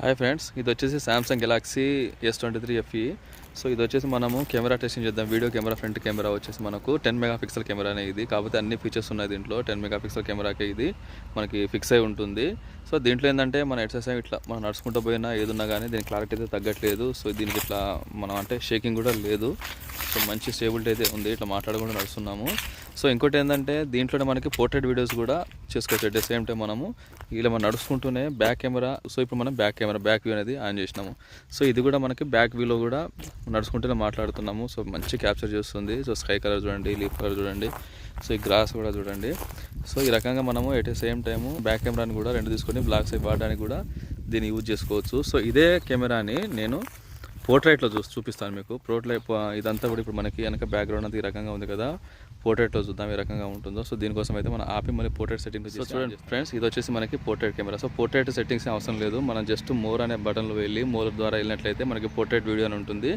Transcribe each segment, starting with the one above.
Hi friends, ఇది వచ్చేసి Samsung Galaxy S23 FE. So ఇది వచ్చేసి మనము కెమెరా టెస్టింగ్ చేద్దాం. వీడియో కెమెరా, ఫ్రంట్ కెమెరా వచ్చేసి మనకు 10 మెగాపిక్సెల్ కెమెరానే ఇది. కాకపోతే అన్ని ఫీచర్స్ ఉన్నాయి దీంట్లో. 10 మెగాపిక్సెల్ కెమెరాకే ఇది మనకి ఫిక్స్ అయి ఉంటుంది. సో దీంట్లో ఏంటంటే మన ఎక్సర్సైజ్ ఇట్లా మనం నడుచుకుంటూ పోయినా ఏదున్నా కానీ దీని క్లారిటీ అయితే తగ్గట్లేదు. సో దీనికి ఇట్లా మనం అంటే షేకింగ్ కూడా లేదు. సో మంచి స్టేబిలిటీ అయితే ఉంది. ఇట్లా మాట్లాడకుండా నడుస్తున్నాము. సో ఇంకోటి ఏంటంటే దీంట్లోనే మనకి పోర్ట్రేట్ వీడియోస్ కూడా చేసుకోవచ్చు. అట్ ద సేమ్ టైం మనము ఇలా మనం నడుచుకుంటూనే బ్యాక్ కెమెరా. సో ఇప్పుడు మనం బ్యాక్ వ్యూ అనేది ఆన్ చేసినాము. సో ఇది కూడా మనకి బ్యాక్ వ్యూలో కూడా నడుచుకుంటూనే మాట్లాడుతున్నాము. సో మంచి క్యాప్చర్ చేస్తుంది. సో స్కై కలర్ చూడండి, లీఫ్ కలర్ చూడండి, సో ఈ గ్రాస్ కూడా చూడండి. సో ఈ రకంగా మనము at the same time back కెమెరాని కూడా రెండు తీసుకొని బ్లాక్ సైడ్ వాడడానికి కూడా దీన్ని యూజ్ చేసుకోవచ్చు. సో ఇదే కెమెరాని నేను పోర్ట్రేట్లో చూపిస్తాను మీకు. ఇదంతా కూడా ఇప్పుడు మనకి వెనక బ్యాక్గ్రౌండ్ అంతా ఈ రకంగా ఉంది కదా, పోర్ట్రేట్లో చూద్దాం ఏ రకంగా ఉంటుందో. సో దీనికోసం అయితే మనం ఆపి మళ్ళీ పోర్ట్రేట్ సెట్టింగ్స్. సో చూడండి ఫ్రెండ్స్, ఇది వచ్చేసి మనకి portrait camera. So portrait settings అవసరం లేదు. మనం జస్ట్ మోర్ అనే బటన్లో వెళ్ళి మోర్ ద్వారా వెళ్ళినట్లయితే మనకి పోర్ట్రేట్ వీడియో అని ఉంటుంది.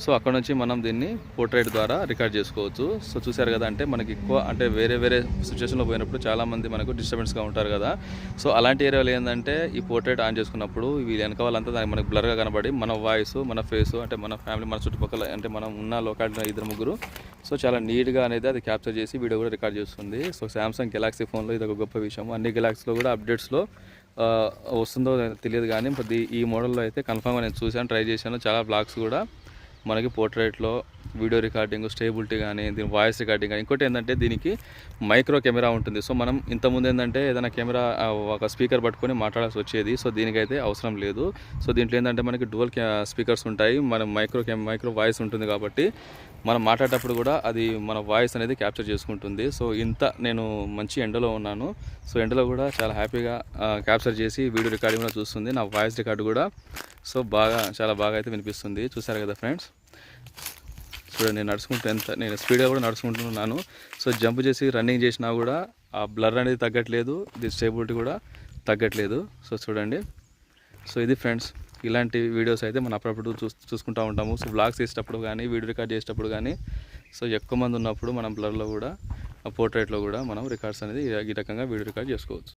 సో అక్కడ నుంచి మనం దీన్ని పోర్ట్రేట్ ద్వారా రికార్డ్ చేసుకోవచ్చు. సో చూసారు కదా, అంటే మనకి ఎక్కువ అంటే వేరే సిచ్యువేషన్లో పోయినప్పుడు చాలామంది మనకు డిస్టర్బెన్స్గా ఉంటారు కదా. సో అలాంటి ఏరియాలో ఏంటంటే ఈ పోర్ట్రేట్ ఆన్ చేసుకున్నప్పుడు వీళ్ళు వెనక వాళ్ళంతా దానికి మనకి బ్లర్గా కనబడి మన వాయిస్, మన ఫేస్, అంటే మన ఫ్యామిలీ, మన చుట్టుపక్కల అంటే మనం ఉన్న లోకాలిటీ ఇద్దరు ముగ్గురు సో చాలా నీట్గా అనేది అది క్యాప్చర్ చేసి వీడియో కూడా రికార్డ్ చేస్తుంది. సో సామ్సంగ్ గెలాక్సీ ఫోన్లో ఇది ఒక గొప్ప విషయం. అన్ని గెలాక్సీలో కూడా అప్డేట్స్లో వస్తుందో తెలియదు, కానీ ఈ మోడల్లో అయితే కన్ఫామ్గా నేను చూశాను, ట్రై చేశాను. చాలా బ్లాగ్స్ కూడా మనకి పోర్ట్రేట్లో వీడియో రికార్డింగ్, స్టేబిలిటీ కానీ, దీని వాయిస్ రికార్డింగ్ కానీ. ఇంకోటి ఏంటంటే దీనికి మైక్రో కెమెరా ఉంటుంది. సో మనం ఇంతకుముందు ఏంటంటే ఏదైనా కెమెరా ఒక స్పీకర్ పట్టుకొని మాట్లాడాల్సి వచ్చేది. సో దీనికైతే అవసరం లేదు. సో దీంట్లో ఏంటంటే మనకి డ్యువల్ స్పీకర్స్ ఉంటాయి. మనం మైక్రో వాయిస్ ఉంటుంది కాబట్టి మనం మాట్లాడేటప్పుడు కూడా అది మన వాయిస్ అనేది క్యాప్చర్ చేసుకుంటుంది. సో నేను మంచి ఎండలో ఉన్నాను. సో ఎండలో కూడా చాలా హ్యాపీగా క్యాప్చర్ చేసి వీడియో రికార్డింగ్ కూడా చూస్తుంది. నా వాయిస్ రికార్డు కూడా సో చాలా బాగా అయితే వినిపిస్తుంది. చూసారు కదా ఫ్రెండ్స్, చూడండి నేను స్పీడ్గా కూడా నడుచుకుంటున్నాను. సో జంప్ చేసి రన్నింగ్ చేసినా కూడా ఆ బ్లర్ అనేది తగ్గట్లేదు, ది స్టేబిలిటీ కూడా తగ్గట్లేదు. సో చూడండి. సో ఇది ఫ్రెండ్స్, ఇలాంటి వీడియోస్ అయితే మనం అప్పుడప్పుడు చూసుకుంటూ ఉంటాము. సో బ్లాగ్స్ చేసేటప్పుడు కానీ, వీడియో రికార్డ్ చేసేటప్పుడు కానీ, సో ఎక్కువ మంది ఉన్నప్పుడు మనం బ్లర్లో కూడా, పోర్ట్రేట్లో కూడా మనం రికార్డ్స్ అనేది ఈ రకంగా వీడియో రికార్డ్ చేసుకోవచ్చు.